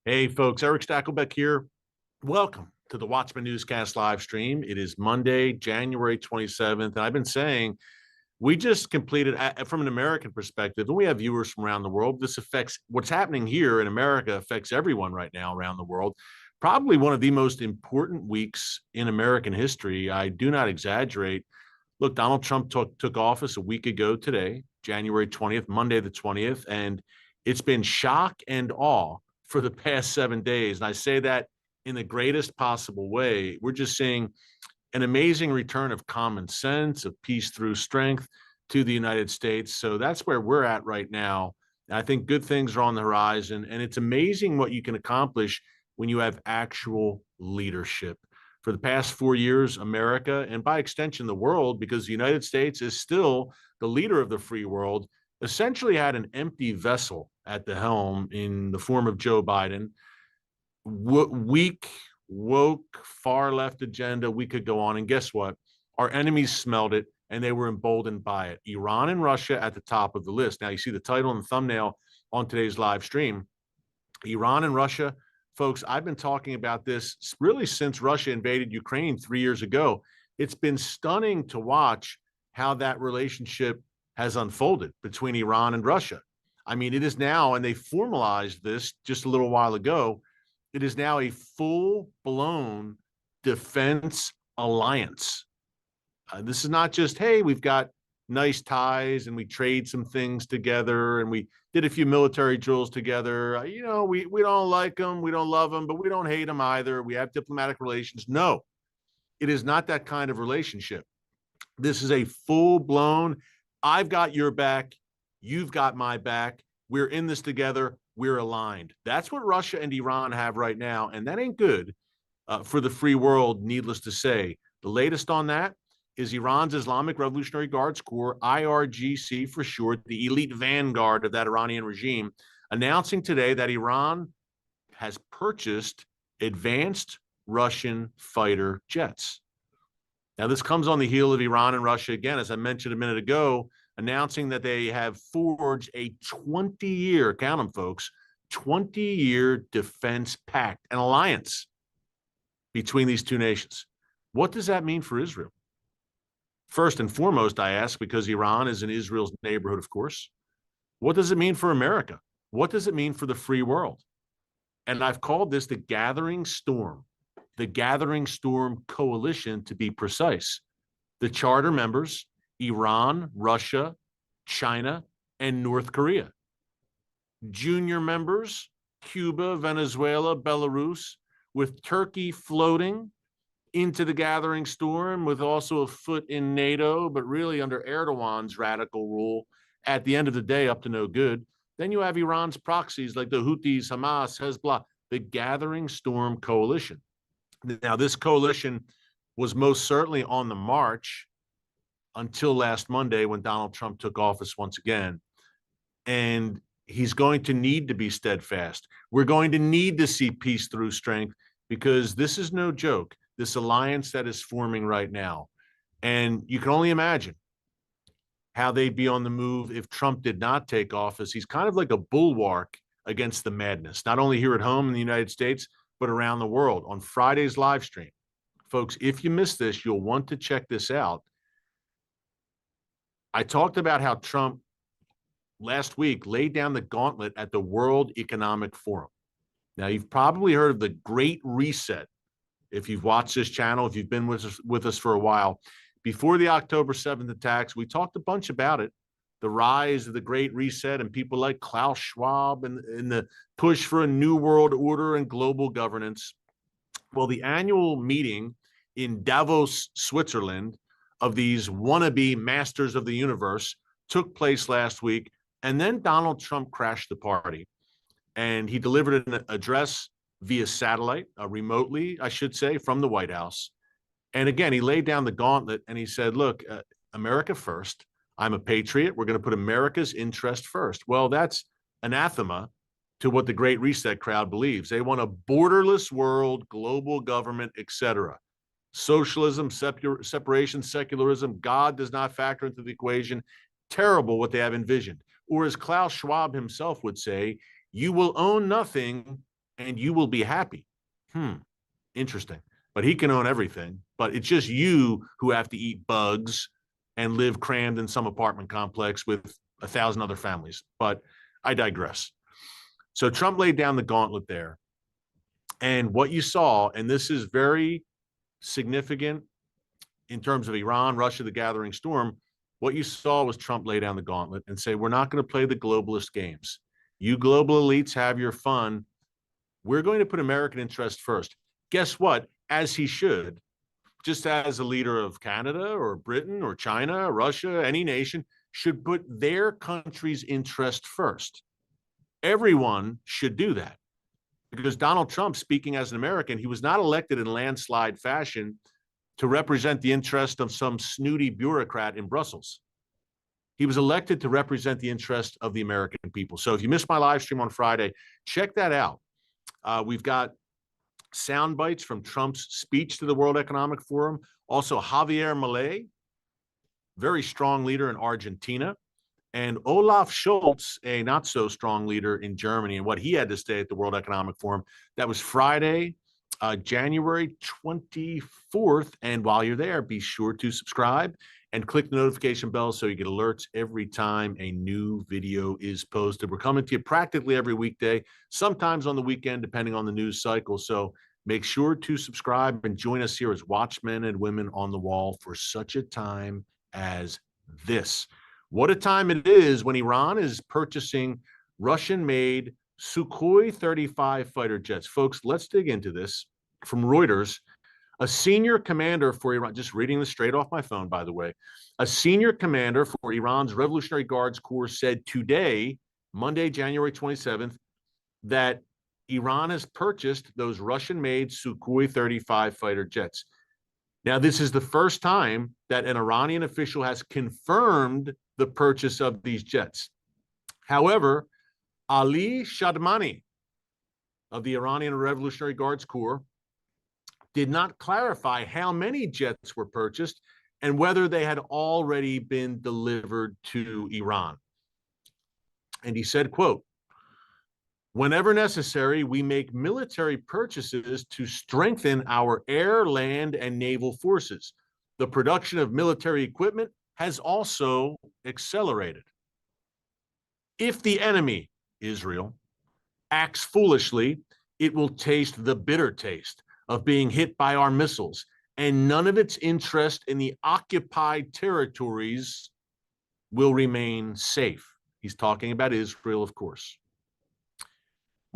Hey, folks, Erick Stakelbeck here. Welcome to the Watchman Newscast live stream. It is Monday, January 27th. And I've been saying we just completed, from an American perspective, and we have viewers from around the world. This affects what's happening here in America, affects everyone right now around the world. Probably one of the most important weeks in American history. I do not exaggerate. Look, Donald Trump took office a week ago today, January 20th, Monday the 20th, and it's been shock and awe for the past 7 days. And I say that in the greatest possible way. We're just seeing an amazing return of common sense, of peace through strength to the United States. So that's where we're at right now. I think good things are on the horizon, and it's amazing what you can accomplish when you have actual leadership. For the past 4 years, America, and by extension, the world, because the United States is still the leader of the free world, essentially had an empty vessel at the helm in the form of Joe Biden. Weak, woke, far left agenda. We could go on. And guess what? Our enemies smelled it and they were emboldened by it. Iran and Russia at the top of the list. Now, you see the title and the thumbnail on today's live stream. Iran and Russia. Folks, I've been talking about this really since Russia invaded Ukraine 3 years ago. It's been stunning to watch how that relationship has unfolded between Iran and Russia. I mean, it is now, and they formalized this just a little while ago, it is now a full-blown defense alliance. This is not just, hey, we've got nice ties and we trade some things together and we did a few military drills together. We don't like them, we don't love them, but we don't hate them either. We have diplomatic relations. No, it is not that kind of relationship. This is a full-blown, I've got your back, you've got my back, we're in this together, we're aligned. That's what Russia and Iran have right now, and that ain't good for the free world, needless to say. The latest on that is Iran's Islamic Revolutionary Guards Corps, IRGC for short, the elite vanguard of that Iranian regime, announcing today that Iran has purchased advanced Russian fighter jets. Now, this comes on the heel of Iran and Russia, again, as I mentioned a minute ago, announcing that they have forged a 20-year, count them, folks, 20-year defense pact, an alliance between these two nations. What does that mean for Israel? First and foremost, I ask, because Iran is in Israel's neighborhood, of course, what does it mean for America? What does it mean for the free world? And I've called this the Gathering Storm Coalition, to be precise. The charter members, Iran, Russia, China, and North Korea. Junior members, Cuba, Venezuela, Belarus, with Turkey floating into the Gathering Storm, with also a foot in NATO, but really under Erdogan's radical rule, at the end of the day, up to no good. Then you have Iran's proxies like the Houthis, Hamas, Hezbollah, the Gathering Storm Coalition. Now, this coalition was most certainly on the march until last Monday when Donald Trump took office once again. And he's going to need to be steadfast. We're going to need to see peace through strength, because this is no joke, this alliance that is forming right now. And you can only imagine how they'd be on the move if Trump did not take office. He's kind of like a bulwark against the madness, not only here at home in the United States, but around the world. On Friday's live stream, folks, if you missed this, you'll want to check this out. I talked about how Trump last week laid down the gauntlet at the World Economic Forum. Now, you've probably heard of the Great Reset. If you've watched this channel, if you've been with us for a while, before the October 7th attacks, we talked a bunch about it, the rise of the Great Reset and people like Klaus Schwab and the push for a new world order and global governance. Well, the annual meeting in Davos, Switzerland, of these wannabe masters of the universe took place last week, and then Donald Trump crashed the party, and he delivered an address via satellite, remotely, I should say, from the White House. And again, he laid down the gauntlet and he said, look, America first. I'm a patriot. We're going to put America's interest first. Well, that's anathema to what the Great Reset crowd believes. They want a borderless world, global government, etc. Socialism, separation, secularism, God does not factor into the equation. Terrible what they have envisioned. Or as Klaus Schwab himself would say, you will own nothing and you will be happy. Interesting. But he can own everything. But it's just you who have to eat bugs and live crammed in some apartment complex with 1,000 other families. But I digress. So Trump laid down the gauntlet there. And what you saw, and this is very significant in terms of Iran, Russia, the gathering storm, what you saw was Trump lay down the gauntlet and say, we're not going to play the globalist games. You global elites have your fun. We're going to put American interest first. Guess what? As he should, just as a leader of Canada or Britain or China, Russia, any nation should put their country's interest first. Everyone should do that. Because Donald Trump, speaking as an American, he was not elected in landslide fashion to represent the interest of some snooty bureaucrat in Brussels. He was elected to represent the interest of the American people. So if you missed my live stream on Friday, check that out. We've got sound bites from Trump's speech to the World Economic Forum. Also, Javier Milei, very strong leader in Argentina, and Olaf Scholz, a not so strong leader in Germany, and what he had to say at the World Economic Forum. That was Friday, January 24th. And while you're there, be sure to subscribe and click the notification bell so you get alerts every time a new video is posted. We're coming to you practically every weekday, sometimes on the weekend, depending on the news cycle. So make sure to subscribe and join us here as watchmen and women on the wall for such a time as this. What a time it is when Iran is purchasing Russian-made Sukhoi 35 fighter jets. Folks, let's dig into this. From Reuters, a senior commander for Iran, just reading this straight off my phone, by the way, a senior commander for Iran's Revolutionary Guards Corps said today, Monday, January 27th, that Iran has purchased those Russian-made Sukhoi 35 fighter jets. Now, this is the first time that an Iranian official has confirmed the purchase of these jets. However, Ali Shadmani of the Iranian Revolutionary Guards Corps did not clarify how many jets were purchased and whether they had already been delivered to Iran. And he said, quote, "Whenever necessary, we make military purchases to strengthen our air, land, and naval forces. The production of military equipment has also accelerated. If the enemy, Israel, acts foolishly, it will taste the bitter taste of being hit by our missiles, and none of its interest in the occupied territories will remain safe." He's talking about Israel, of course.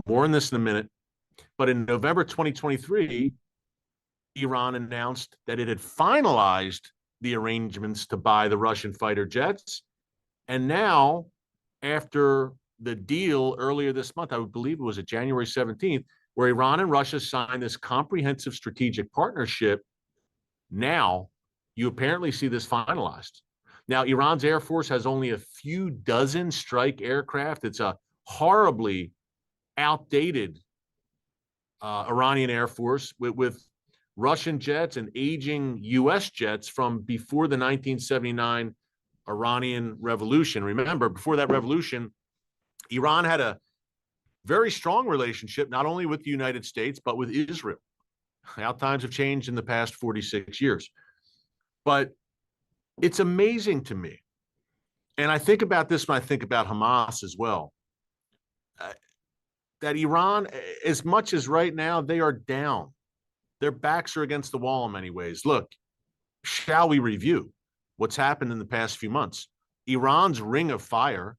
More on this in a minute. But in November 2023, Iran announced that it had finalized the arrangements to buy the Russian fighter jets. And now, after the deal earlier this month, I would believe it was at January 17th, where Iran and Russia signed this comprehensive strategic partnership, now you apparently see this finalized. Now, Iran's Air Force has only a few dozen strike aircraft. It's a horribly outdated Iranian Air Force with Russian jets and aging U.S. jets from before the 1979 Iranian Revolution. Remember, before that revolution, Iran had a very strong relationship, not only with the United States, but with Israel. How times have changed in the past 46 years. But it's amazing to me. And I think about this when I think about Hamas as well. That Iran, as much as right now they are down, their backs are against the wall in many ways. Look, shall we review what's happened in the past few months? Iran's ring of fire,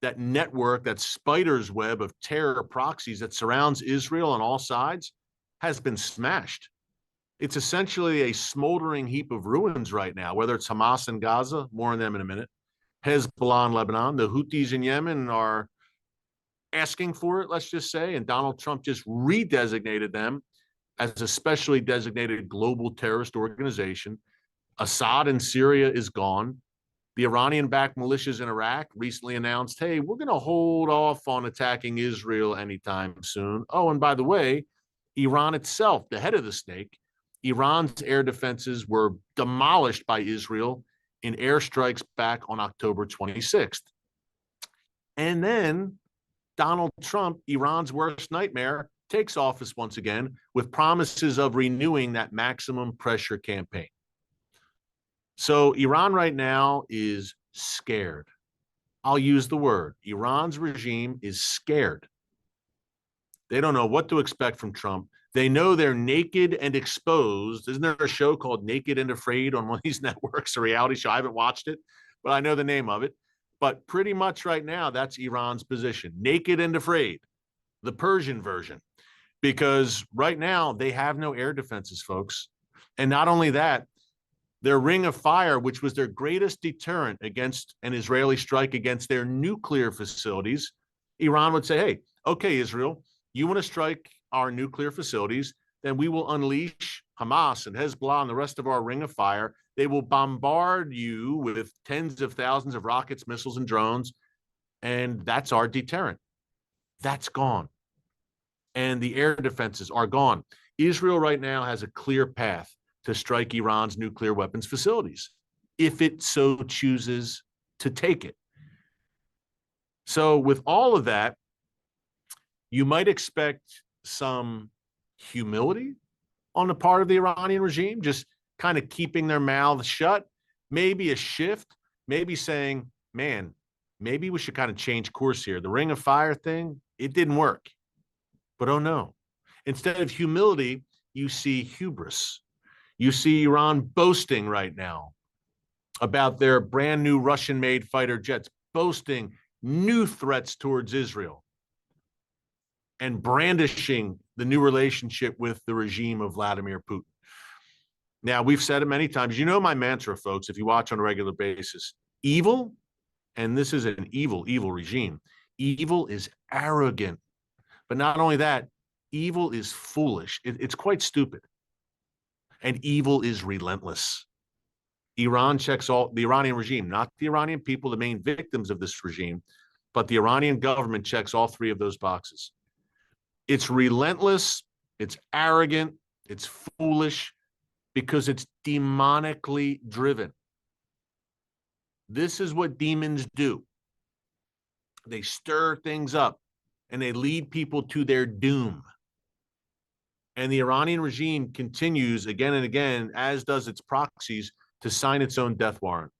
that network, that spider's web of terror proxies that surrounds Israel on all sides, has been smashed. It's essentially a smoldering heap of ruins right now, whether it's Hamas in Gaza, more on them in a minute, Hezbollah in Lebanon, the Houthis in Yemen are asking for it, let's just say, and Donald Trump just redesignated them as a specially designated global terrorist organization. Assad in Syria is gone. The Iranian-backed militias in Iraq recently announced, hey, we're going to hold off on attacking Israel anytime soon. Oh, and by the way, Iran itself, the head of the snake, Iran's air defenses were demolished by Israel in airstrikes back on October 26th. And then Donald Trump, Iran's worst nightmare, takes office once again with promises of renewing that maximum pressure campaign. So Iran right now is scared. I'll use the word. Iran's regime is scared. They don't know what to expect from Trump. They know they're naked and exposed. Isn't there a show called Naked and Afraid on one of these networks, a reality show? I haven't watched it, but I know the name of it. But pretty much right now, that's Iran's position. Naked and afraid, the Persian version, because right now they have no air defenses, folks. And not only that, their ring of fire, which was their greatest deterrent against an Israeli strike against their nuclear facilities, Iran would say, hey, okay, Israel, you want to strike our nuclear facilities, then we will unleash Hamas and Hezbollah and the rest of our ring of fire. They will bombard you with tens of thousands of rockets, missiles, and drones, and that's our deterrent. That's gone. And the air defenses are gone. Israel right now has a clear path to strike Iran's nuclear weapons facilities, if it so chooses to take it. So with all of that, you might expect some humility on the part of the Iranian regime, just kind of keeping their mouths shut, maybe a shift, maybe saying, man, maybe we should kind of change course here. The ring of fire thing, it didn't work. But oh no, instead of humility, you see hubris. You see Iran boasting right now about their brand new Russian-made fighter jets, boasting new threats towards Israel and brandishing the new relationship with the regime of Vladimir Putin. Now, we've said it many times. You know my mantra, folks, if you watch on a regular basis. Evil, and this is an evil, evil regime, evil is arrogant. But not only that, evil is foolish. It's quite stupid. And evil is relentless. Iran checks all, the Iranian regime, not the Iranian people, the main victims of this regime, but the Iranian government checks all three of those boxes. It's relentless, it's arrogant, it's foolish, because it's demonically driven. This is what demons do. They stir things up and they lead people to their doom. And the Iranian regime continues again and again, as does its proxies, to sign its own death warrant.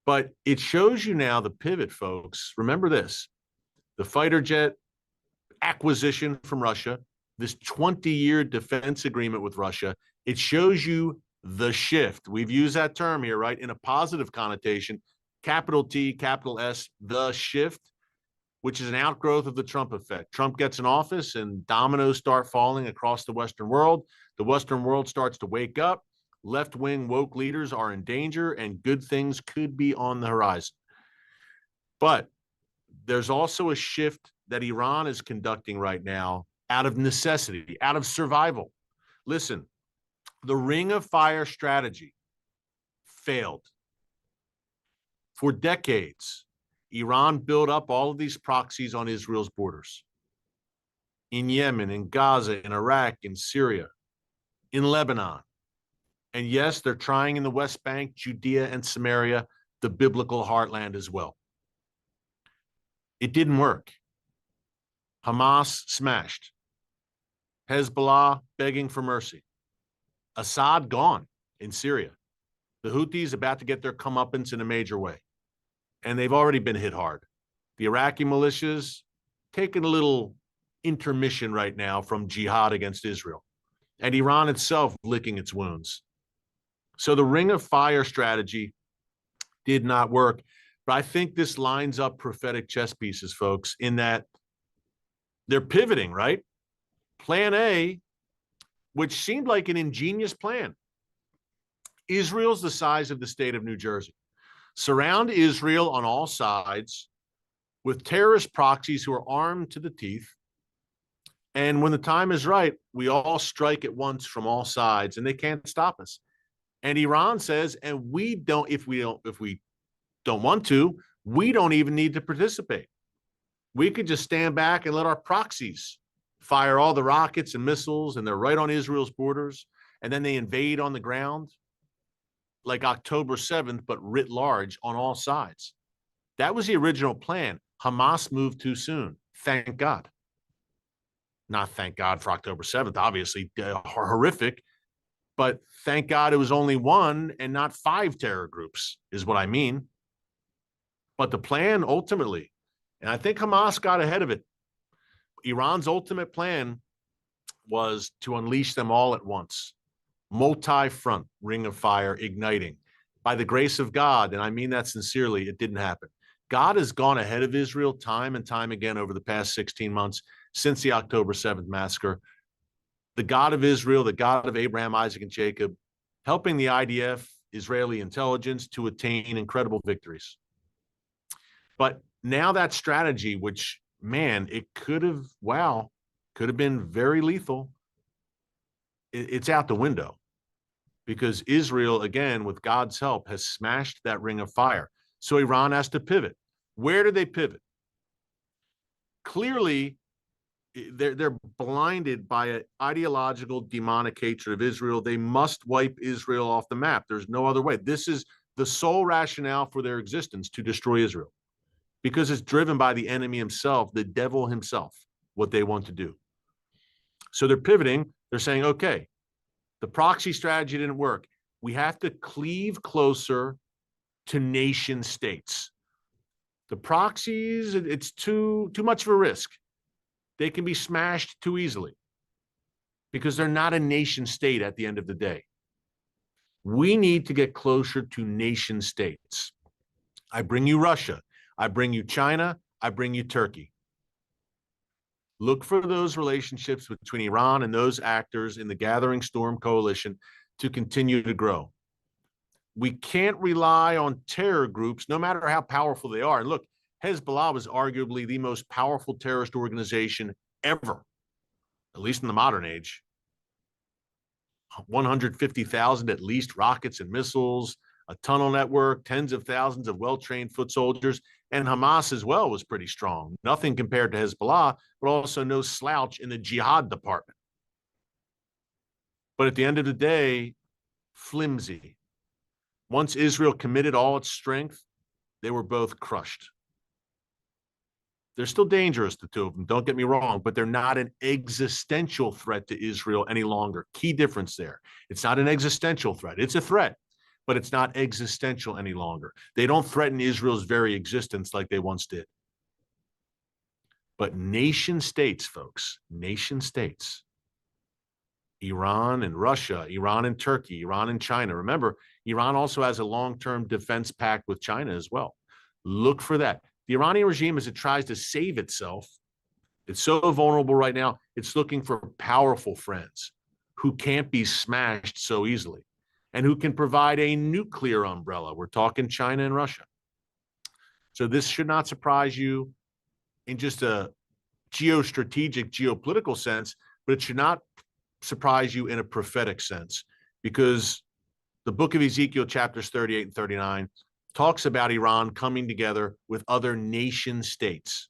But it shows you now the pivot, folks. Remember this, the fighter jet acquisition from Russia, this 20-year defense agreement with Russia, it shows you the shift. We've used that term here, right, in a positive connotation, capital T, capital S, the shift, which is an outgrowth of the Trump effect. Trump gets in office and dominoes start falling across the Western world. The Western world starts to wake up. Left-wing woke leaders are in danger and good things could be on the horizon. But there's also a shift that Iran is conducting right now out of necessity, out of survival. Listen, the Ring of Fire strategy failed. For decades, Iran built up all of these proxies on Israel's borders. In Yemen, in Gaza, in Iraq, in Syria, in Lebanon. And yes, they're trying in the West Bank, Judea and Samaria, the biblical heartland as well. It didn't work. Hamas smashed. Hezbollah begging for mercy. Assad gone in Syria. The Houthis about to get their comeuppance in a major way. And they've already been hit hard. The Iraqi militias taking a little intermission right now from jihad against Israel. And Iran itself licking its wounds. So the Ring of Fire strategy did not work. But I think this lines up prophetic chess pieces, folks, in that they're pivoting, right? Plan A, which seemed like an ingenious plan. Israel's the size of the state of New Jersey. Surround Israel on all sides with terrorist proxies who are armed to the teeth. And when the time is right, we all strike at once from all sides and they can't stop us. And Iran says, and we don't, if we don't want to, we don't even need to participate. We could just stand back and let our proxies fire all the rockets and missiles, and they're right on Israel's borders, and then they invade on the ground like October 7th, but writ large on all sides. That was the original plan. Hamas moved too soon. Thank God. Not thank God for October 7th, obviously horrific, but thank God it was only one and not 5 terror groups, is what I mean. But the plan ultimately, and I think Hamas got ahead of it. Iran's ultimate plan was to unleash them all at once. Multi-front ring of fire igniting. By the grace of God, and I mean that sincerely, it didn't happen. God has gone ahead of Israel time and time again over the past 16 months since the October 7th massacre. The God of Israel, the God of Abraham, Isaac, and Jacob, helping the IDF, Israeli intelligence, to attain incredible victories. But now that strategy, which, man, it could have been very lethal, it's out the window. Because Israel, again, with God's help, has smashed that ring of fire. So Iran has to pivot. Where do they pivot? Clearly, they're blinded by an ideological, demonic hatred of Israel. They must wipe Israel off the map. There's no other way. This is the sole rationale for their existence, to destroy Israel, because it's driven by the enemy himself, the devil himself, what they want to do. So they're pivoting. They're saying, okay, the proxy strategy didn't work. We have to cleave closer to nation states. The proxies, it's too much of a risk. They can be smashed too easily because they're not a nation state at the end of the day. We need to get closer to nation states. I bring you Russia. I bring you China. I bring you Turkey. Look for those relationships between Iran and those actors in the Gathering Storm coalition to continue to grow. We can't rely on terror groups, no matter how powerful they are. And look, Hezbollah was arguably the most powerful terrorist organization ever, at least in the modern age. 150,000 at least rockets and missiles, a tunnel network, tens of thousands of well-trained foot soldiers, and Hamas as well was pretty strong. Nothing compared to Hezbollah, but also no slouch in the jihad department. But at the end of the day, flimsy. Once Israel committed all its strength, they were both crushed. They're still dangerous, the two of them, don't get me wrong, but they're not an existential threat to Israel any longer. Key difference there. It's not an existential threat. It's a threat, but it's not existential any longer. They don't threaten Israel's very existence like they once did. But nation states, folks, nation states, Iran and Russia, Iran and Turkey, Iran and China. Remember, Iran also has a long-term defense pact with China as well. Look for that. The Iranian regime, as it tries to save itself, it's so vulnerable right now, it's looking for powerful friends who can't be smashed so easily and who can provide a nuclear umbrella. We're talking China and Russia. So this should not surprise you in just a geostrategic, geopolitical sense, but it should not surprise you in a prophetic sense, because the book of Ezekiel, chapters 38 and 39, talks about Iran coming together with other nation states.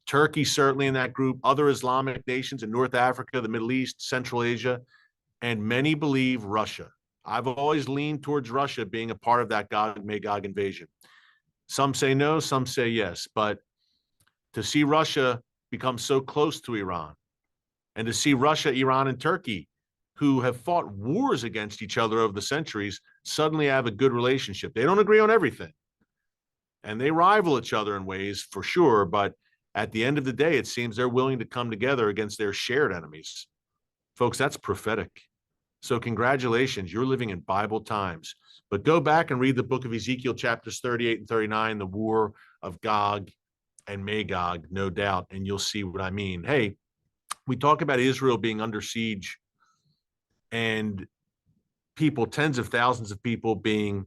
Turkey certainly in that group, other Islamic nations in North Africa, the Middle East, Central Asia, and many believe Russia. I've always leaned towards Russia being a part of that Gog-Magog invasion. Some say no, some say yes, but to see Russia become so close to Iran, and to see Russia, Iran, and Turkey, who have fought wars against each other over the centuries, suddenly have a good relationship. They don't agree on everything, and they rival each other in ways for sure, but at the end of the day, it seems they're willing to come together against their shared enemies. Folks, that's prophetic. So congratulations, you're living in Bible times. But go back and read the book of Ezekiel, chapters 38 and 39, the war of Gog and Magog, no doubt, and you'll see what I mean. Hey, we talk about Israel being under siege and people, tens of thousands of people being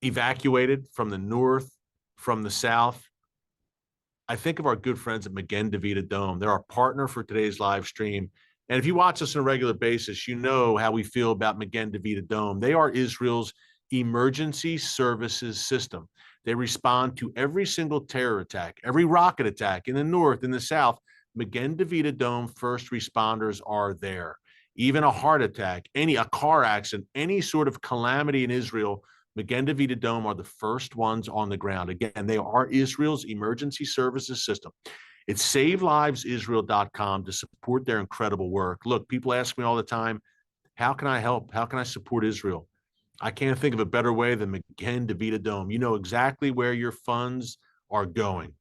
evacuated from the north, from the south. I think of our good friends at Magen David Adom. They're our partner for today's live stream. And if you watch us on a regular basis, you know how we feel about Magen David Adom. They are Israel's emergency services system. They respond to every single terror attack, every rocket attack in the north, in the south. Magen David Adom first responders are there. Even a heart attack, a car accident, any sort of calamity in Israel, Magen David Adom are the first ones on the ground. Again, they are Israel's emergency services system. It's SaveLivesIsrael.com to support their incredible work. Look, people ask me all the time, how can I help? How can I support Israel? I can't think of a better way than Magen David Adom. You know exactly where your funds are going.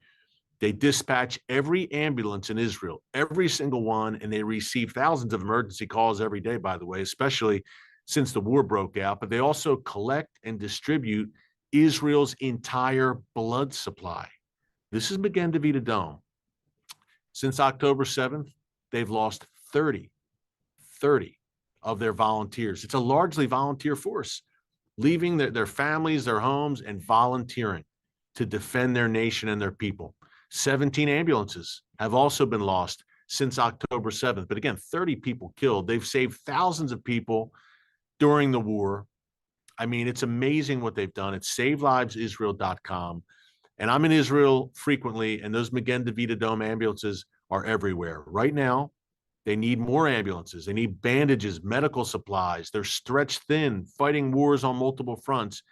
They dispatch every ambulance in Israel, every single one, and they receive thousands of emergency calls every day, by the way, especially since the war broke out. But they also collect and distribute Israel's entire blood supply. This is Magen David Adom. Since October 7th, they've lost 30 of their volunteers. It's a largely volunteer force, leaving their families, their homes, and volunteering to defend their nation and their people. 17 ambulances have also been lost since October 7th. But again, 30 people killed. They've saved thousands of people during the war. I mean, it's amazing what they've done. It's SaveLivesIsrael.com. And I'm in Israel frequently, and those Magen David Adom ambulances are everywhere. Right now, they need more ambulances. They need bandages, medical supplies. They're stretched thin, fighting wars on multiple fronts.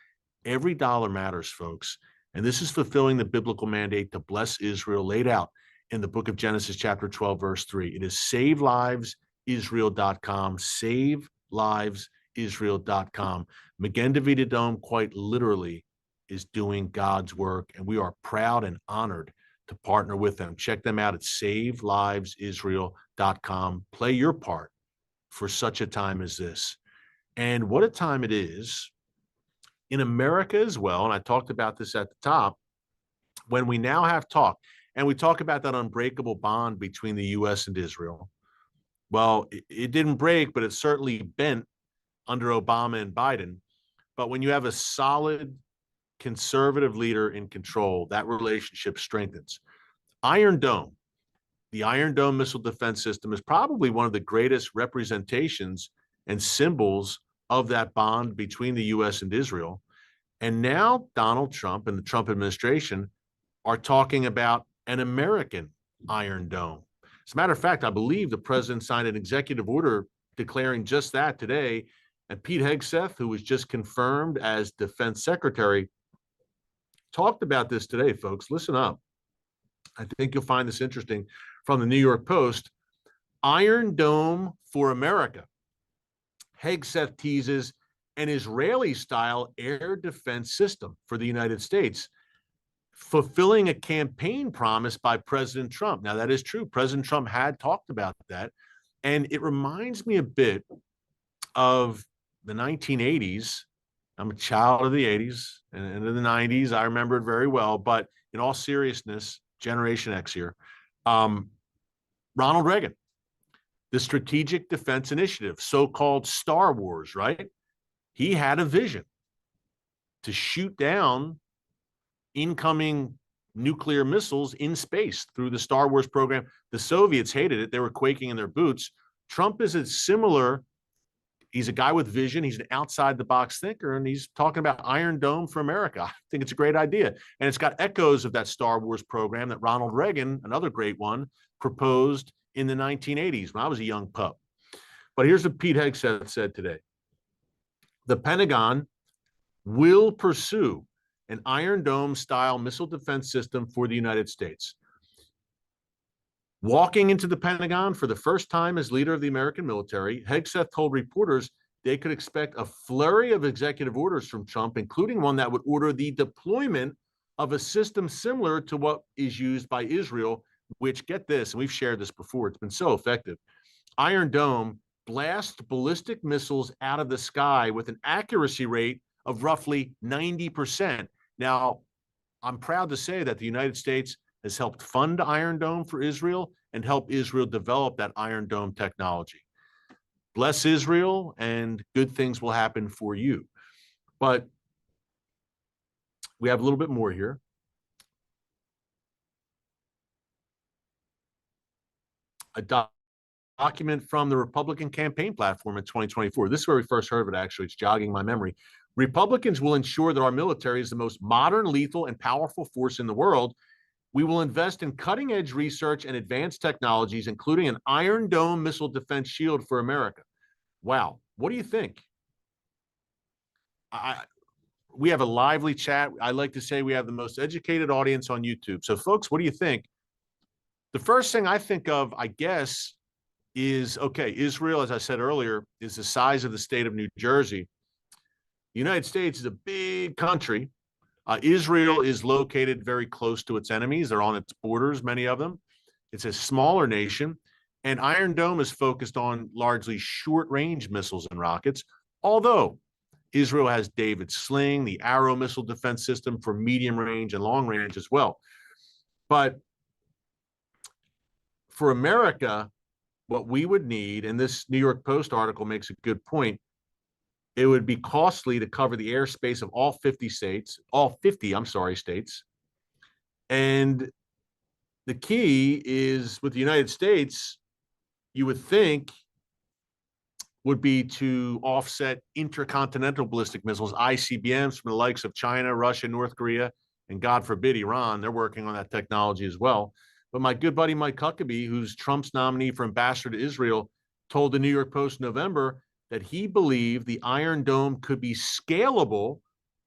Every dollar matters, folks. And this is fulfilling the biblical mandate to bless Israel laid out in the book of Genesis, chapter 12, verse 3. It is SaveLivesIsrael.com, SaveLivesIsrael.com. Magen David Adom, quite literally, is doing God's work, and we are proud and honored to partner with them. Check them out at SaveLivesIsrael.com. Play your part for such a time as this. And what a time it is in America as well, and I talked about this at the top, when we now have talk, and we talk about that unbreakable bond between the U.S. and Israel. Well, it didn't break, but it certainly bent under Obama and Biden. But when you have a solid conservative leader in control, that relationship strengthens. Iron Dome, the Iron Dome missile defense system, is probably one of the greatest representations and symbols of that bond between the U.S. and Israel. And now Donald Trump and the Trump administration are talking about an American Iron Dome. As a matter of fact, I believe the president signed an executive order declaring just that today. And Pete Hegseth, who was just confirmed as defense secretary, talked about this today, folks. Listen up. I think you'll find this interesting from the New York Post. Iron Dome for America. Hegseth teases an Israeli-style air defense system for the United States, fulfilling a campaign promise by President Trump. Now, that is true. President Trump had talked about that. And it reminds me a bit of the 1980s. I'm a child of the 80s and in the 90s. I remember it very well. But in all seriousness, Generation X here, Ronald Reagan, the Strategic Defense Initiative, so-called Star Wars, right? He had a vision to shoot down incoming nuclear missiles in space through the Star Wars program. The Soviets hated it. They were quaking in their boots. Trump is a similar, he's a guy with vision. He's an outside the box thinker, and he's talking about Iron Dome for America. I think it's a great idea. And it's got echoes of that Star Wars program that Ronald Reagan, another great one, proposed in the 1980s when I was a young pup. But here's what Pete Hegseth said today. The Pentagon will pursue an Iron Dome style missile defense system for the United States. Walking into the Pentagon for the first time as leader of the American military, Hegseth told reporters they could expect a flurry of executive orders from Trump, including one that would order the deployment of a system similar to what is used by Israel, which, get this, and we've shared this before, it's been so effective. Iron Dome blasts ballistic missiles out of the sky with an accuracy rate of roughly 90%. Now, I'm proud to say that the United States has helped fund Iron Dome for Israel and help Israel develop that Iron Dome technology. Bless Israel, and good things will happen for you. But we have a little bit more here. A document from the Republican campaign platform in 2024. This is where we first heard of it, actually. It's jogging my memory. Republicans will ensure that our military is the most modern, lethal, and powerful force in the world. We will invest in cutting-edge research and advanced technologies, including an Iron Dome missile defense shield for America. Wow. What do you think? We have a lively chat. I like to say we have the most educated audience on YouTube. So, folks, what do you think? The first thing I think of, I guess, is, okay, Israel, as I said earlier, is the size of the state of New Jersey. The United States is a big country. Israel is located very close to its enemies. They're on its borders, many of them. It's a smaller nation. And Iron Dome is focused on largely short-range missiles and rockets, although Israel has David Sling, the Arrow missile defense system for medium range and long range as well. But for America, what we would need, and this New York Post article makes a good point, it would be costly to cover the airspace of all 50 states. And the key is, with the United States, you would think, would be to offset intercontinental ballistic missiles, ICBMs, from the likes of China, Russia, North Korea, and God forbid, Iran. They're working on that technology as well. But my good buddy Mike Huckabee, who's Trump's nominee for ambassador to Israel, told the New York Post in November that he believed the Iron Dome could be scalable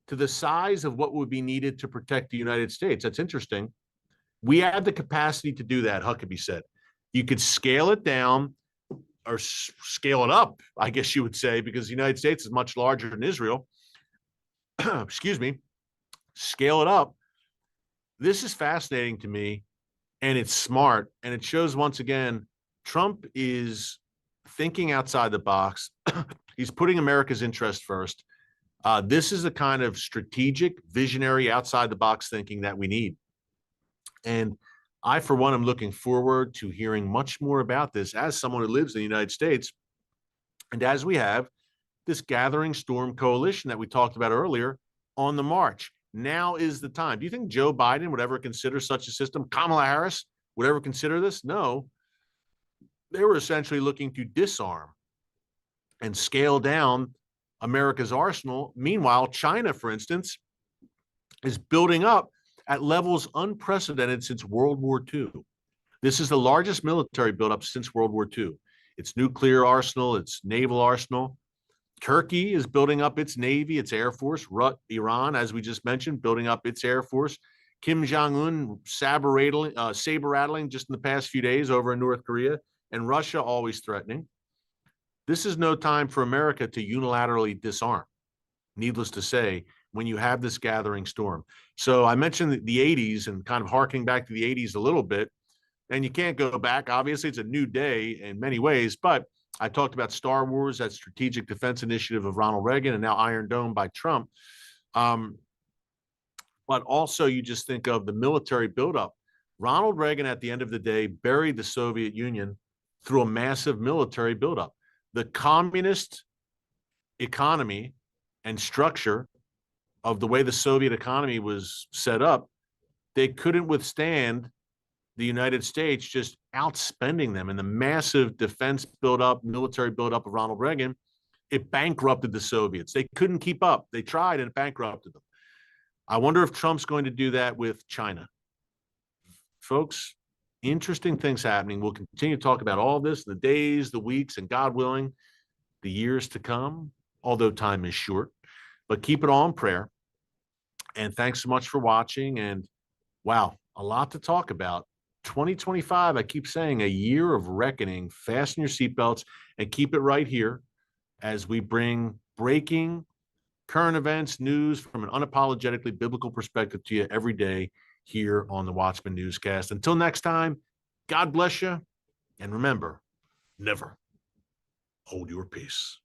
to the size of what would be needed to protect the United States. That's interesting. We have the capacity to do that, Huckabee said. You could scale it down or scale it up, I guess you would say, because the United States is much larger than Israel. Excuse me. Scale it up. This is fascinating to me, and it's smart, and it shows once again Trump is thinking outside the box. He's putting America's interest first. This is the kind of strategic, visionary, outside the box thinking that we need. And I, for one, am looking forward to hearing much more about this as someone who lives in the United States. And as we have this gathering storm coalition that we talked about earlier on the march. Now is the time. Do you think Joe Biden would ever consider such a system? Kamala Harris would ever consider this? No. They were essentially looking to disarm and scale down America's arsenal. Meanwhile, China, for instance, is building up at levels unprecedented since World War II. This is the largest military buildup since World War II. Its nuclear arsenal, its naval arsenal. Turkey is building up its navy, its air force. Iran, as we just mentioned, building up its air force. Kim Jong-un saber rattling just in the past few days over in North Korea, and Russia always threatening. This is no time for America to unilaterally disarm, needless to say, when you have this gathering storm. So I mentioned the 80s and kind of harking back to the 80s a little bit, and you can't go back. Obviously, it's a new day in many ways, but I talked about Star Wars, that strategic defense initiative of Ronald Reagan, and now Iron Dome by Trump. But also you just think of the military buildup. Ronald Reagan, at the end of the day, buried the Soviet Union through a massive military buildup. The communist economy and structure of the way the Soviet economy was set up, they couldn't withstand the United States just outspending them. And the massive defense buildup, military buildup of Ronald Reagan, it bankrupted the Soviets. They couldn't keep up. They tried and it bankrupted them. I wonder if Trump's going to do that with China. Folks, interesting things happening. We'll continue to talk about all this in the days, the weeks, and God willing, the years to come, although time is short. But keep it all in prayer. And thanks so much for watching. And wow, a lot to talk about. 2025, I keep saying, a year of reckoning. Fasten your seatbelts and keep it right here as we bring breaking current events, news from an unapologetically biblical perspective to you every day here on the Watchman Newscast. Until next time, God bless you. And remember, never hold your peace.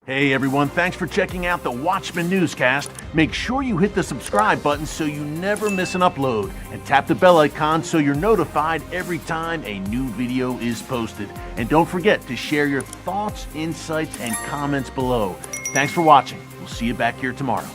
Hey everyone, thanks for checking out the Watchman Newscast. Make sure you hit the subscribe button so you never miss an upload, and tap the bell icon so you're notified every time a new video is posted. And don't forget to share your thoughts, insights, and comments below. Thanks for watching. We'll see you back here tomorrow.